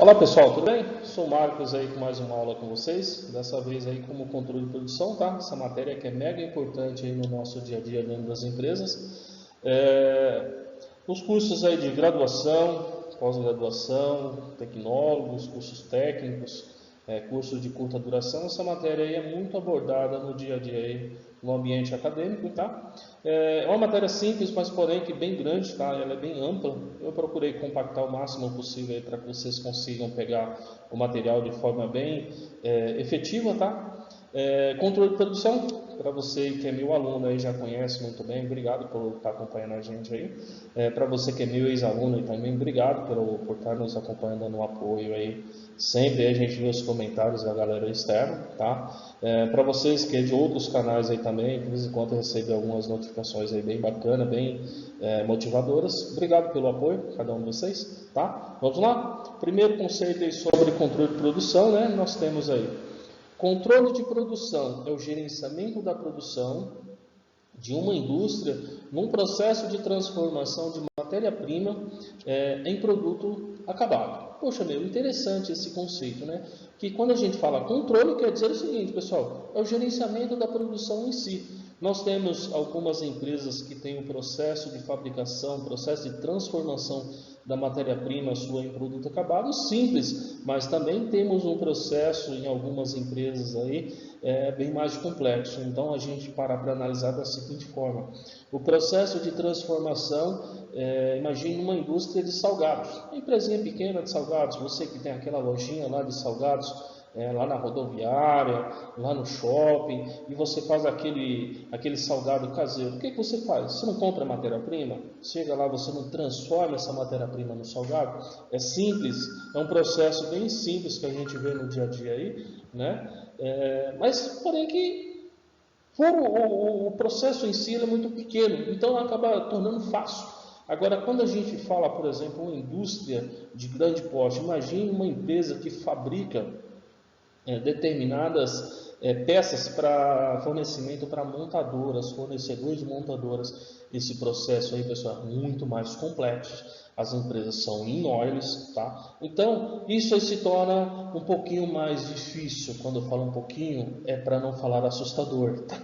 Olá pessoal, tudo bem? Sou o Marcos aí com mais uma aula com vocês, dessa vez aí como controle de produção, tá? Essa matéria que é mega importante aí no nosso dia a dia dentro das empresas. Os cursos aí de graduação, pós-graduação, tecnólogos, cursos técnicos, cursos de curta duração, essa matéria aí é muito abordada no dia a dia aí no ambiente acadêmico, tá? É uma matéria simples, mas porém que bem grande, tá? Ela é bem ampla. Eu procurei compactar o máximo possível aí para que vocês consigam pegar o material de forma bem efetiva, tá? Controle de produção, para você que é meu aluno aí já conhece muito bem, obrigado por estar acompanhando a gente aí. Para você que é meu ex-aluno aí também, obrigado por estar nos acompanhando no apoio aí. Sempre a gente vê os comentários da galera externa, tá? Para vocês que é de outros canais aí também, de vez em quando eu recebo algumas notificações aí bem bacanas, bem motivadoras. Obrigado pelo apoio, cada um de vocês, tá? Vamos lá? Primeiro conceito aí sobre controle de produção, né? Nós temos aí controle de produção, é o gerenciamento da produção de uma indústria num processo de transformação de matéria-prima em produto acabado. Poxa, meu, interessante esse conceito, né? Que quando a gente fala controle, quer dizer o seguinte, pessoal, é o gerenciamento da produção em si. Nós temos algumas empresas que têm um processo de fabricação, processo de transformação da matéria-prima sua em produto acabado simples, mas também temos um processo em algumas empresas aí bem mais complexo. Então a gente para analisar da seguinte forma: o processo de transformação, imagine uma indústria de salgados, uma empresinha pequena de salgados, você que tem aquela lojinha lá de salgados, lá na rodoviária, lá no shopping, e você faz aquele salgado caseiro. O que você faz? Você não compra matéria-prima? Chega lá, você não transforma essa matéria-prima no salgado? É simples, é um processo bem simples que a gente vê no dia a dia aí, né? Mas porém que o processo em si é muito pequeno, então acaba tornando fácil. Agora, quando a gente fala, por exemplo, uma indústria de grande porte, imagine uma empresa que fabrica determinadas peças para fornecimento para montadoras, fornecedores de montadoras. Esse processo aí, pessoal, é muito mais complexo. As empresas são enormes, tá? Então, isso aí se torna um pouquinho mais difícil. Quando eu falo um pouquinho, é para não falar assustador, tá?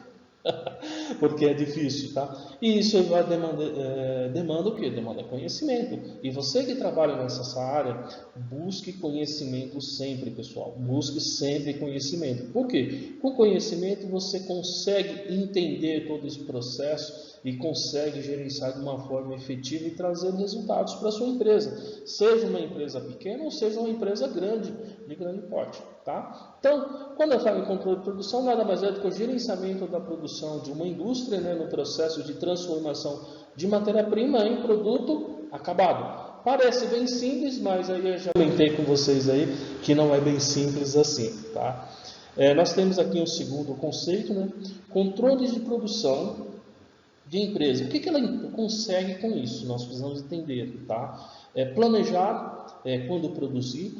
Porque é difícil, tá? E isso vai demanda o quê? Demanda conhecimento. E você que trabalha nessa área, busque conhecimento sempre, pessoal. Busque sempre conhecimento. Por quê? Com conhecimento você consegue entender todo esse processo e consegue gerenciar de uma forma efetiva e trazer resultados para a sua empresa. Seja uma empresa pequena ou seja uma empresa grande, de grande porte, tá? Então, quando eu falo em controle de produção, nada mais é do que o gerenciamento da produção de uma indústria, né, no processo de transformação de matéria-prima em produto acabado. Parece bem simples, mas aí eu já comentei com vocês aí que não é bem simples assim, tá? Nós temos aqui um segundo conceito, né? Controle de produção de empresa. O que ela consegue com isso? Nós precisamos entender, tá? Planejar quando produzir,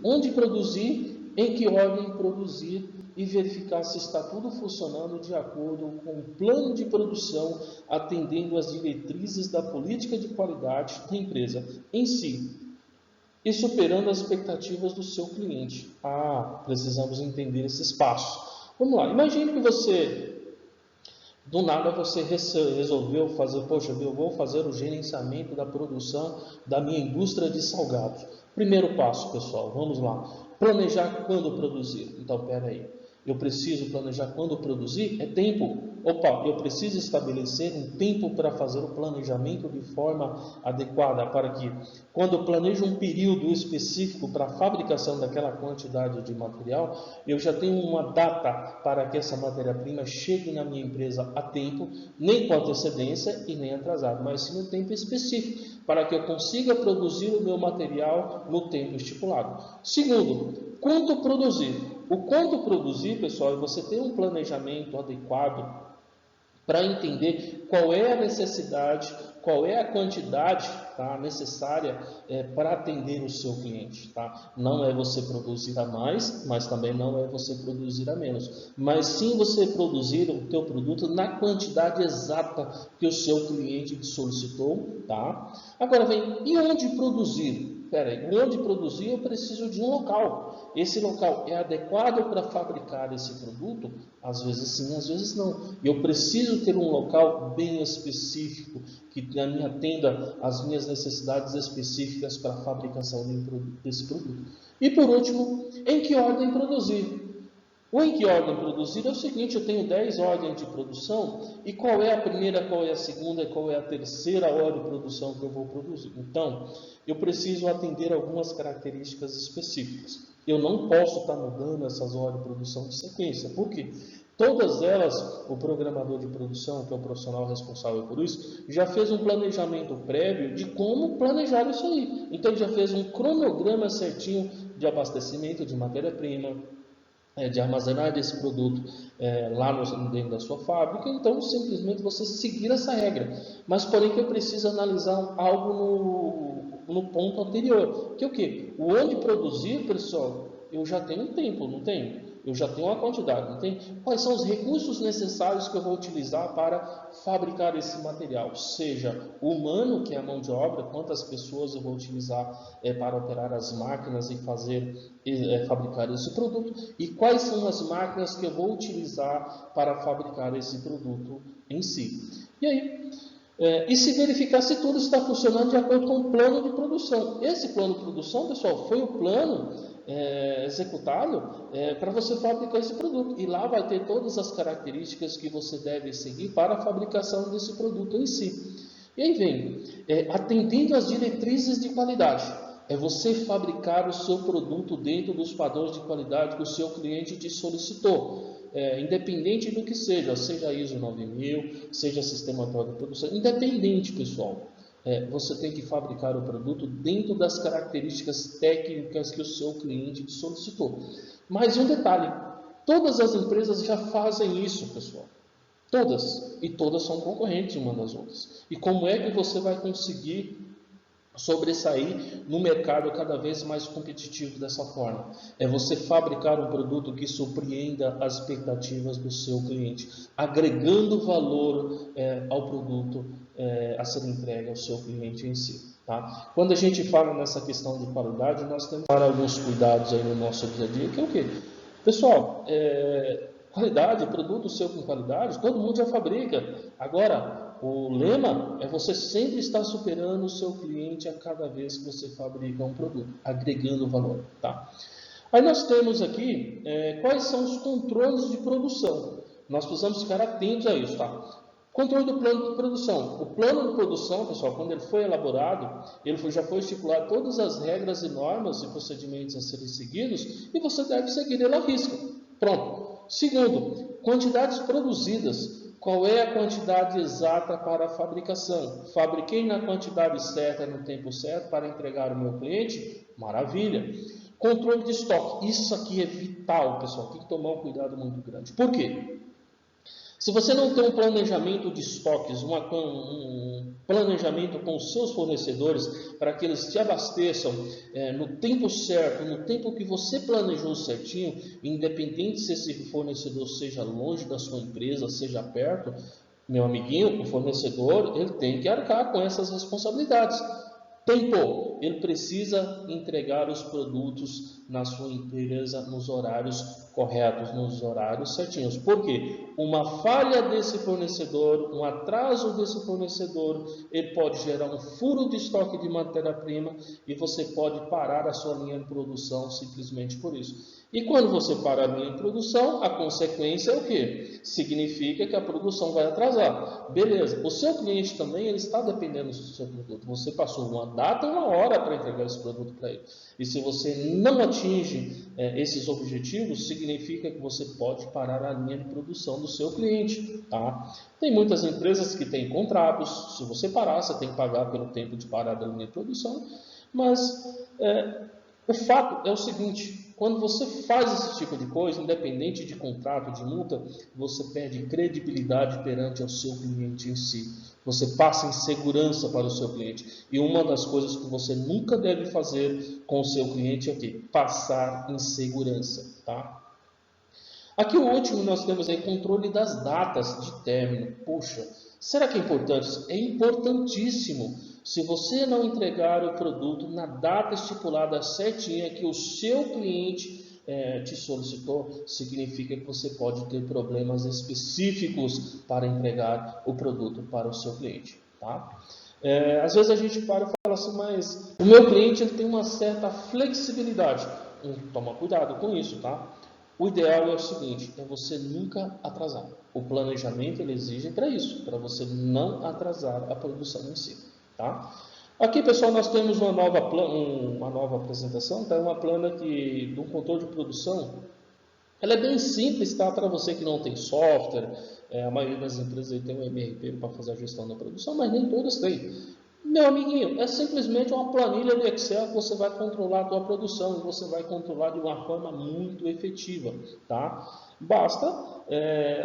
onde produzir, em que ordem produzir e verificar se está tudo funcionando de acordo com o plano de produção, atendendo às diretrizes da política de qualidade da empresa em si e superando as expectativas do seu cliente. Precisamos entender esses passos. Vamos lá, imagine que do nada você resolveu fazer, poxa, eu vou fazer o gerenciamento da produção da minha indústria de salgados. Primeiro passo, pessoal, vamos lá. Planejar quando produzir. Então, pera aí. Eu preciso planejar quando produzir? É tempo. Eu preciso estabelecer um tempo para fazer o planejamento de forma adequada para que, quando eu planejo um período específico para a fabricação daquela quantidade de material, eu já tenho uma data para que essa matéria-prima chegue na minha empresa a tempo, nem com antecedência e nem atrasado, mas sim no tempo específico, para que eu consiga produzir o meu material no tempo estipulado. Segundo, quanto produzir? O quanto produzir, pessoal, é você ter um planejamento adequado para entender qual é a necessidade, qual é a quantidade, tá, necessária para atender o seu cliente. Tá? Não é você produzir a mais, mas também não é você produzir a menos. Mas sim você produzir o teu produto na quantidade exata que o seu cliente solicitou. Tá? Agora vem, e onde produzir? peraí, onde produzir eu preciso de um local. Esse local é adequado para fabricar esse produto? Às vezes sim, às vezes não. E eu preciso ter um local bem específico, que me atenda às minhas necessidades específicas para a fabricação desse produto. E por último, em que ordem produzir? O em que ordem produzir é o seguinte, eu tenho 10 ordens de produção, e qual é a primeira, qual é a segunda e qual é a terceira ordem de produção que eu vou produzir? Então, eu preciso atender algumas características específicas. Eu não posso estar mudando essas ordens de produção de sequência. Por quê? Todas elas, o programador de produção, que é o profissional responsável por isso, já fez um planejamento prévio de como planejar isso aí. Então, ele já fez um cronograma certinho de abastecimento de matéria-prima, de armazenar desse produto lá dentro da sua fábrica. Então, simplesmente você seguir essa regra. Mas, porém, que eu preciso analisar algo no ponto anterior, que é o quê? O onde produzir, pessoal, eu já tenho um tempo, não tenho? Eu já tenho uma quantidade, não tem? Quais são os recursos necessários que eu vou utilizar para fabricar esse material? Seja humano, que é a mão de obra, quantas pessoas eu vou utilizar para operar as máquinas e fabricar esse produto, e quais são as máquinas que eu vou utilizar para fabricar esse produto em si. E aí, e se verificar se tudo está funcionando de acordo com o plano de produção. Esse plano de produção, pessoal, foi o plano executado para você fabricar esse produto. E lá vai ter todas as características que você deve seguir para a fabricação desse produto em si. E aí vem, atendendo às diretrizes de qualidade. É você fabricar o seu produto dentro dos padrões de qualidade que o seu cliente te solicitou. Independente do que seja, seja ISO 9000, seja sistema atual de produção, independente, pessoal. Você tem que fabricar o produto dentro das características técnicas que o seu cliente te solicitou. Mais um detalhe, todas as empresas já fazem isso, pessoal. Todas. E todas são concorrentes umas das outras. E como é que você vai conseguir sobressair no mercado cada vez mais competitivo dessa forma? É você fabricar um produto que surpreenda as expectativas do seu cliente, agregando valor ao produto a ser entregue ao seu cliente em si. Tá? Quando a gente fala nessa questão de qualidade, nós temos que tomar alguns cuidados aí no nosso dia a dia, que é o quê? Pessoal, qualidade, produto seu com qualidade, todo mundo já fabrica. Agora, o lema é você sempre estar superando o seu cliente a cada vez que você fabrica um produto, agregando valor. Tá? Aí nós temos aqui quais são os controles de produção. Nós precisamos ficar atentos a isso. Tá? Controle do plano de produção. O plano de produção, pessoal, quando ele foi elaborado, já foi estipulado todas as regras e normas e procedimentos a serem seguidos, e você deve seguir ele à risca. Pronto. Segundo, quantidades produzidas. Qual é a quantidade exata para a fabricação? Fabriquei na quantidade certa, no tempo certo, para entregar ao meu cliente? Maravilha. Controle de estoque. Isso aqui é vital, pessoal. Tem que tomar um cuidado muito grande. Por quê? Se você não tem um planejamento de estoques, um planejamento com os seus fornecedores para que eles te abasteçam no tempo certo, no tempo que você planejou certinho, independente se esse fornecedor seja longe da sua empresa, seja perto, meu amiguinho, o fornecedor, ele tem que arcar com essas responsabilidades. Tempo, ele precisa entregar os produtos na sua empresa nos horários corretos, nos horários certinhos. Por quê? Uma falha desse fornecedor, um atraso desse fornecedor, ele pode gerar um furo de estoque de matéria-prima e você pode parar a sua linha de produção simplesmente por isso. E quando você para a linha de produção, a consequência é o quê? Significa que a produção vai atrasar. Beleza, o seu cliente também ele está dependendo do seu produto. Você passou uma data, uma hora para entregar esse produto para ele. E se você não atinge esses objetivos, significa que você pode parar a linha de produção do seu cliente. Tá? Tem muitas empresas que têm contratos. Se você parar, você tem que pagar pelo tempo de parar da linha de produção. Mas o fato é o seguinte, quando você faz esse tipo de coisa, independente de contrato, de multa, você perde credibilidade perante o seu cliente em si. Você passa insegurança para o seu cliente. E uma das coisas que você nunca deve fazer com o seu cliente é o quê? Passar insegurança. Tá? Aqui o último nós temos aí controle das datas de término. Puxa, será que é importante? É importantíssimo. Se você não entregar o produto na data estipulada certinha que o seu cliente te solicitou, significa que você pode ter problemas específicos para entregar o produto para o seu cliente, tá? Às vezes a gente para e fala assim, mas o meu cliente ele tem uma certa flexibilidade. Toma cuidado com isso, tá? O ideal é o seguinte, é você nunca atrasar. O planejamento ele exige para isso, para você não atrasar a produção em si, tá? Aqui, pessoal, nós temos uma nova apresentação, tá? Uma plana de um controle de produção. Ela é bem simples, tá? Para você que não tem software, a maioria das empresas aí tem um MRP para fazer a gestão da produção, mas nem todas têm. Meu amiguinho, é simplesmente uma planilha de Excel que você vai controlar a sua produção e você vai controlar de uma forma muito efetiva, tá? Basta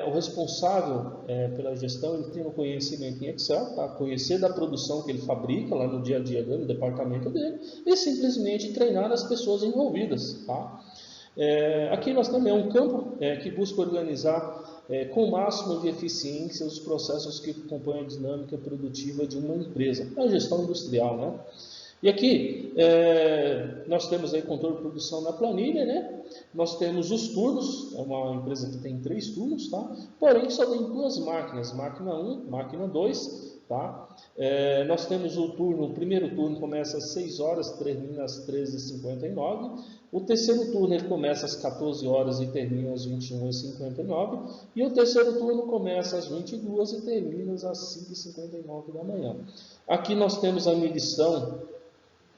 o responsável pela gestão ele ter um conhecimento em Excel, tá? Conhecer da produção que ele fabrica lá no dia a dia dele, no departamento dele, e simplesmente treinar as pessoas envolvidas, tá? Aqui nós temos um campo que busca organizar com o máximo de eficiência os processos que compõem a dinâmica produtiva de uma empresa, a gestão industrial, né? E aqui nós temos aí controle de produção na planilha, né? Nós temos os turnos, é uma empresa que tem 3 turnos, tá? Porém só tem 2 máquinas, máquina 1, máquina 2, tá? Nós temos o primeiro turno começa às 6 horas, termina às 13h59. O terceiro turno ele começa às 14 horas e termina às 21h59. E o terceiro turno começa às 22 e termina às 5h59 da manhã. Aqui nós temos a medição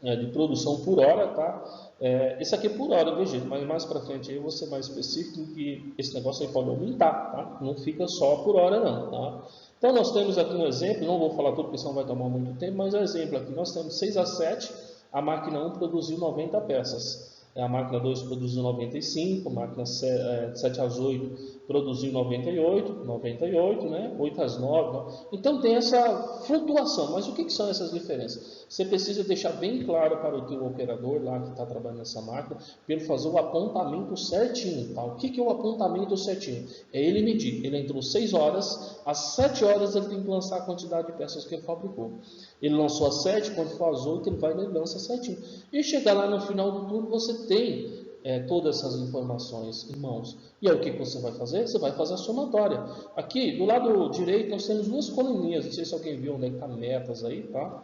de produção por hora, tá? Esse aqui é por hora, viu, gente? Mas mais para frente aí eu vou ser mais específico que esse negócio aí pode aumentar, tá? Não fica só por hora não, tá? Então nós temos aqui um exemplo, não vou falar tudo porque senão vai tomar muito tempo, mas exemplo aqui, nós temos 6 a 7, a máquina 1 produziu 90 peças. A máquina 2 produziu 95, a máquina 7 às 8 produziu 98, né? 8 às 9. Então tem essa flutuação, mas o que são essas diferenças? Você precisa deixar bem claro para o teu operador lá que está trabalhando nessa máquina, para ele fazer o apontamento certinho. Tá? O que é o apontamento certinho? É ele medir, ele entrou 6 horas, às 7 horas ele tem que lançar a quantidade de peças que ele fabricou. Ele lançou às 7, quando for às 8 ele vai e lança certinho. E chegar lá no final do turno você tem todas essas informações em mãos. E aí o que você vai fazer? Você vai fazer a somatória. Aqui, do lado direito, nós temos 2 coluninhas. Não sei se alguém viu onde é que está metas aí, tá?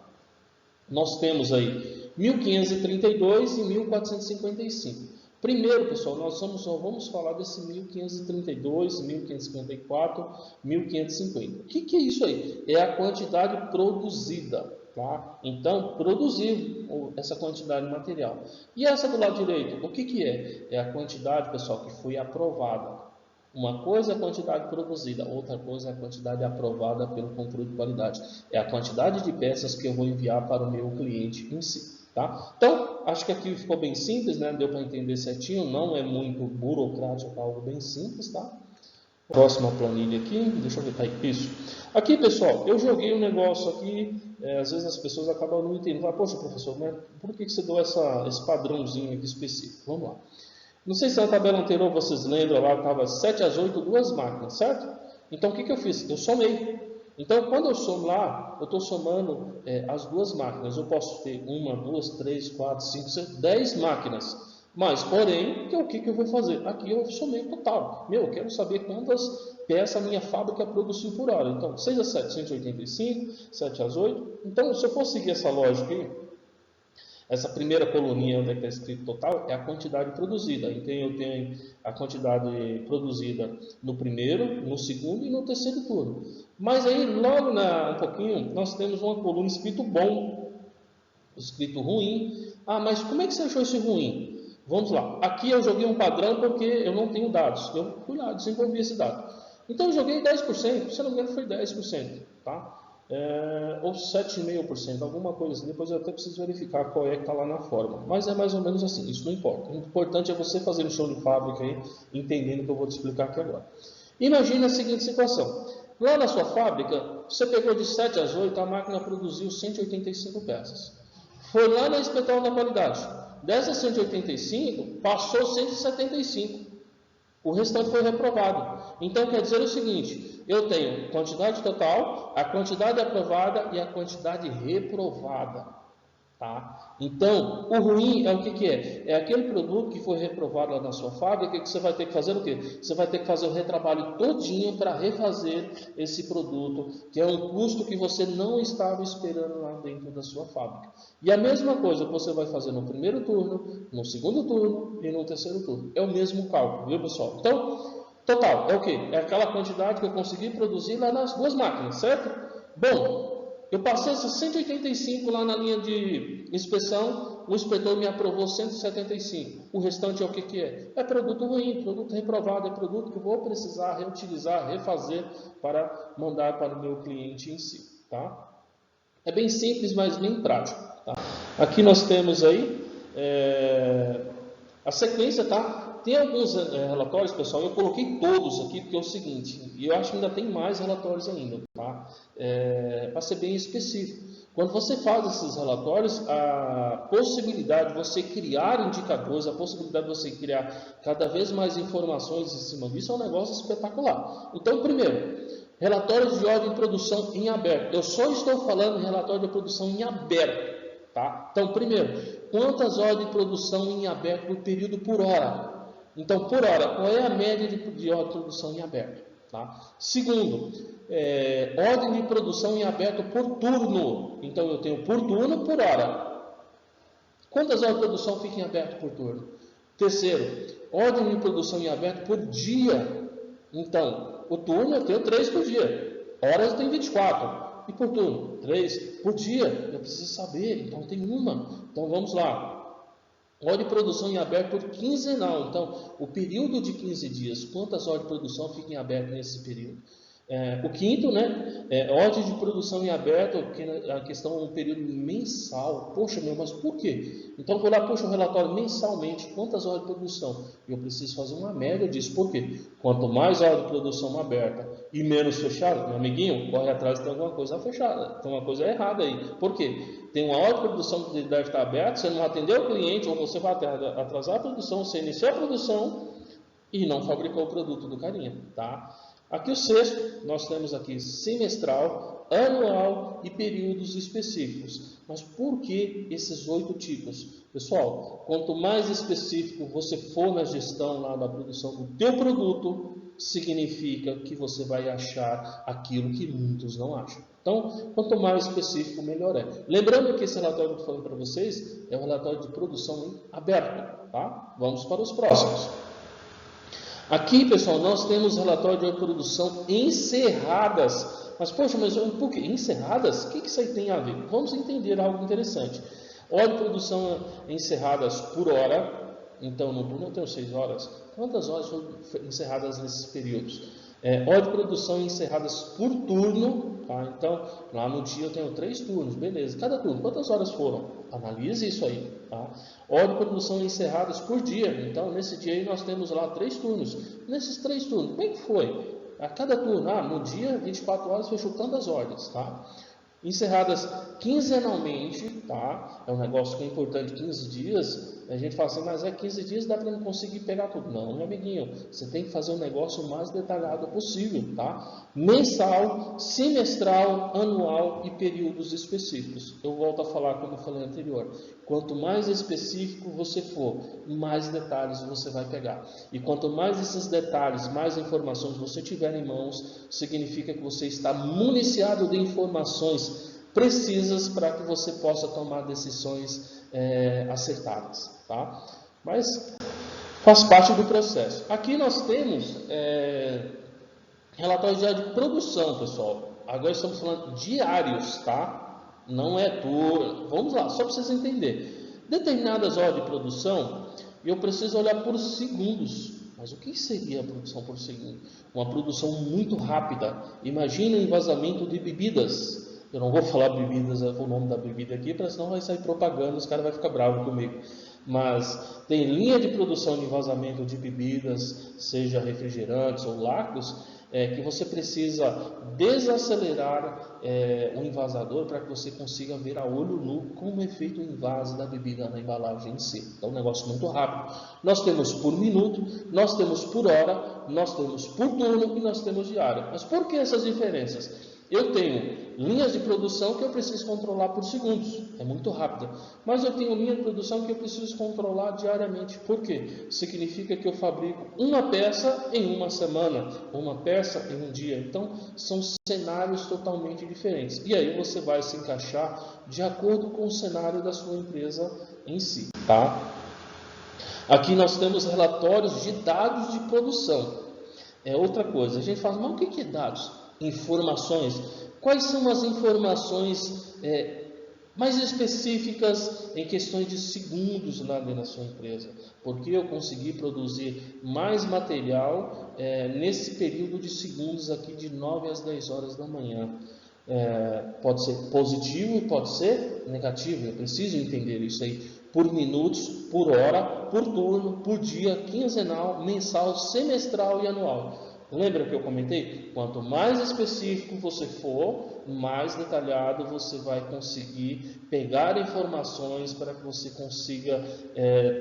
Nós temos aí 1532 e 1455. Primeiro, pessoal, nós vamos falar desse 1532, 1554, 1550. O que é isso aí? É a quantidade produzida. Tá? Então, produzir essa quantidade de material. E essa do lado direito, o que é? É a quantidade, pessoal, que foi aprovada. Uma coisa é a quantidade produzida, outra coisa é a quantidade aprovada pelo controle de qualidade. É a quantidade de peças que eu vou enviar para o meu cliente em si. Tá? Então, acho que aqui ficou bem simples, né? Deu para entender certinho, não é muito burocrático, é algo bem simples, tá? Próxima planilha aqui, deixa eu ver, tá aí, isso. Aqui, pessoal, eu joguei um negócio aqui, às vezes as pessoas acabam não entendendo. Falam, poxa, professor, mas por que você deu esse padrãozinho aqui específico? Vamos lá. Não sei se na tabela anterior vocês lembram, lá estava 7 às 8, 2 máquinas, certo? Então, o que eu fiz? Eu somei. Então, quando eu somo lá, eu estou somando as 2 máquinas. Eu posso ter 1, 2, 3, 4, 5, 6, 10 máquinas. Mas, porém, o que eu vou fazer? Aqui eu somei o total. Eu quero saber quantas peças a minha fábrica produziu por hora. Então, 6 a 7, 185, 7 às 8. Então, se eu for seguir essa lógica aí, essa primeira coluninha onde está escrito total é a quantidade produzida. Então, eu tenho a quantidade produzida no primeiro, no segundo e no terceiro turno. Mas aí, logo um pouquinho, nós temos uma coluna escrito bom, escrito ruim. Ah, mas como é que você achou esse ruim? Vamos lá. Aqui eu joguei um padrão porque eu não tenho dados. Eu fui lá, desenvolvi esse dado. Então eu joguei 10%, se não me engano foi 10%, tá? Ou 7,5%, alguma coisa assim. Depois eu até preciso verificar qual é que está lá na fórmula. Mas é mais ou menos assim, isso não importa. O importante é você fazer o show de fábrica aí, entendendo o que eu vou te explicar aqui agora. Imagina a seguinte situação. Lá na sua fábrica, você pegou de 7 às 8, a máquina produziu 185 peças. Foi lá na inspeção da qualidade. Dessas 185, passou 175. O restante foi reprovado. Então quer dizer o seguinte, eu tenho quantidade total, a quantidade aprovada e a quantidade reprovada. Tá? Então, o ruim é o que é? É aquele produto que foi reprovado lá na sua fábrica que você vai ter que fazer o quê? Você vai ter que fazer o retrabalho todinho para refazer esse produto, que é um custo que você não estava esperando lá dentro da sua fábrica. E a mesma coisa que você vai fazer no primeiro turno, no segundo turno e no terceiro turno. É o mesmo cálculo, viu pessoal? Então, total, é o quê? É aquela quantidade que eu consegui produzir lá nas duas máquinas, certo? Bom, eu passei esses 185 lá na linha de inspeção, o inspetor me aprovou 175. O restante é o que é? É produto ruim, produto reprovado, é produto que eu vou precisar reutilizar, refazer para mandar para o meu cliente em si. Tá? É bem simples, mas bem prático. Tá? Aqui nós temos aí a sequência, tá? Tem alguns relatórios, pessoal, eu coloquei todos aqui, porque é o seguinte, e eu acho que ainda tem mais relatórios ainda, tá? Para ser bem específico. Quando você faz esses relatórios, a possibilidade de você criar indicadores, a possibilidade de você criar cada vez mais informações em cima disso é um negócio espetacular. Então, primeiro, relatórios de ordem de produção em aberto. Eu só estou falando em relatório de produção em aberto. Tá? Então, primeiro, quantas horas de produção em aberto por período por hora? Então, por hora, qual é a média de hora de produção em aberto? Tá? Segundo, ordem de produção em aberto por turno. Então, eu tenho por turno, por hora. Quantas horas de produção fica em aberto por turno? Terceiro, ordem de produção em aberto por dia. Então, o turno eu tenho 3 por dia. Horas eu tenho 24. E por turno? 3 por dia. Eu preciso saber. Então, tem uma. Então, vamos lá. Hora de produção em aberto por quinzenal. Então, o período de 15 dias. Quantas horas de produção ficam em aberto nesse período? O quinto, né? Ordem de produção em aberto, que a questão é um período mensal. Poxa, meu, mas por quê? Então, vou lá, puxo um relatório mensalmente, quantas horas de produção? Eu preciso fazer uma média disso. Por quê? Quanto mais horas de produção aberta e menos fechada, meu amiguinho, corre atrás, tem alguma coisa fechada, tem uma coisa errada aí. Por quê? Tem uma hora de produção que deve estar aberta, você não atendeu o cliente, ou você vai atrasar a produção, você iniciou a produção e não fabricou o produto do carinha, tá? Aqui o sexto, nós temos aqui semestral, anual e períodos específicos. Mas por que esses 8 tipos? Pessoal, quanto mais específico você for na gestão lá da produção do teu produto, significa que você vai achar aquilo que muitos não acham. Então, quanto mais específico, melhor é. Lembrando que esse relatório que eu estou falando para vocês é um relatório de produção em aberto, tá? Vamos para os próximos. Aqui, pessoal, nós temos relatório de produção encerradas. Mas, poxa, mas por que encerradas? O que isso aí tem a ver? Vamos entender algo interessante. Hora de produção encerradas por hora. Então, no turno eu tenho 6 horas. Quantas horas foram encerradas nesses períodos? Hora de produção encerradas por turno. Tá? Então, lá no dia eu tenho 3 turnos. Beleza. Cada turno, quantas horas foram? Analise isso aí. Tá? Hora de produção encerradas por dia. Então, nesse dia aí nós temos lá 3 turnos. Nesses 3 turnos, como é que foi? A cada turno, no dia, 24 horas, fechou tantas ordens. Tá? Encerradas quinzenalmente, tá? É um negócio que é importante, 15 dias. A gente fala assim, mas 15 dias dá para não conseguir pegar tudo. Não, meu amiguinho, você tem que fazer um negócio o mais detalhado possível, tá? Mensal, semestral, anual e períodos específicos. Eu volto a falar como eu falei anterior. Quanto mais específico você for, mais detalhes você vai pegar. E quanto mais esses detalhes, mais informações você tiver em mãos, significa que você está municiado de informações precisas para que você possa tomar decisões acertadas, tá? Mas faz parte do processo. Aqui nós temos relatórios diários de produção, pessoal. Agora estamos falando diários, tá? Não é turno. Vamos lá, só para vocês entenderem. Determinadas horas de produção, eu preciso olhar por segundos. Mas o que seria a produção por segundo? Uma produção muito rápida. Imagina um vazamento de bebidas. Eu não vou falar bebidas, o nome da bebida aqui, porque senão vai sair propaganda, os caras vão ficar bravos comigo. Mas tem linha de produção de vazamento de bebidas, seja refrigerantes ou lácteos, que você precisa desacelerar o envasador para que você consiga ver a olho nu como é feito o invase da bebida na embalagem em si. Então, um negócio muito rápido. Nós temos por minuto, nós temos por hora, nós temos por turno e nós temos diária. Mas por que essas diferenças? Eu tenho linhas de produção que eu preciso controlar por segundos, é muito rápida. Mas eu tenho linha de produção que eu preciso controlar diariamente. Por quê? Significa que eu fabrico uma peça em uma semana, uma peça em um dia. Então, são cenários totalmente diferentes. E aí você vai se encaixar de acordo com o cenário da sua empresa em si, tá? Aqui nós temos relatórios de dados de produção. É outra coisa. A gente fala, mas o que é dados? Informações. Quais são as informações mais específicas em questões de segundos lá dentro da sua empresa? Porque eu consegui produzir mais material nesse período de segundos aqui de 9 às 10 horas da manhã. Pode ser positivo e pode ser negativo. Eu preciso entender isso aí por minutos, por hora, por turno, por dia, quinzenal, mensal, semestral e anual. Lembra que eu comentei? Quanto mais específico você for, mais detalhado você vai conseguir pegar informações para que você consiga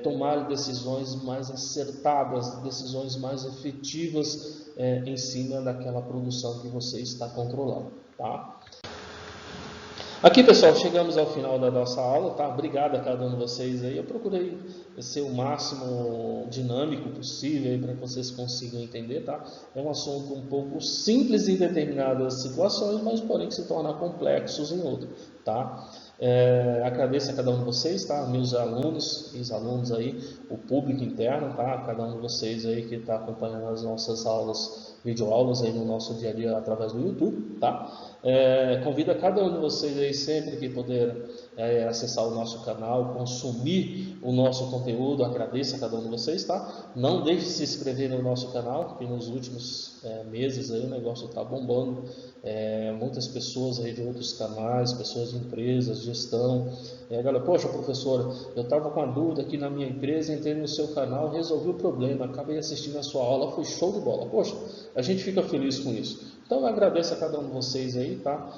tomar decisões mais acertadas, decisões mais efetivas em cima daquela produção que você está controlando, tá? Aqui, pessoal, chegamos ao final da nossa aula, tá? Obrigado a cada um de vocês aí. Eu procurei ser o máximo dinâmico possível aí para que vocês consigam entender, tá? É um assunto um pouco simples em determinadas situações, mas porém que se torna complexos em outras, tá? Agradeço a cada um de vocês, tá? Meus alunos, ex-alunos aí, o público interno, tá? Cada um de vocês aí que está acompanhando as nossas aulas, videoaulas aí no nosso dia a dia através do YouTube, tá? Convido a cada um de vocês aí sempre que puder acessar o nosso canal, consumir o nosso conteúdo. Agradeço a cada um de vocês, tá? Não deixe de se inscrever no nosso canal, porque nos últimos meses aí o negócio está bombando. Muitas pessoas aí de outros canais, pessoas de empresas, gestão, galera, poxa professor, eu estava com a dúvida aqui na minha empresa, entrei no seu canal, resolvi o problema, acabei assistindo a sua aula, foi show de bola. Poxa, a gente fica feliz com isso. Então eu agradeço a cada um de vocês aí, tá?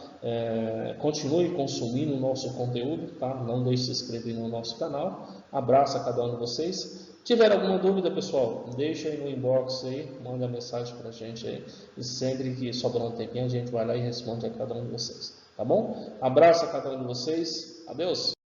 Continue consumindo o nosso conteúdo, tá? Não deixe de se inscrever no nosso canal. Abraço a cada um de vocês. Tiver alguma dúvida, pessoal, deixa aí no inbox aí, manda mensagem pra gente aí. E sempre que sobrar um tempinho, a gente vai lá e responde a cada um de vocês, tá bom? Abraço a cada um de vocês. Adeus!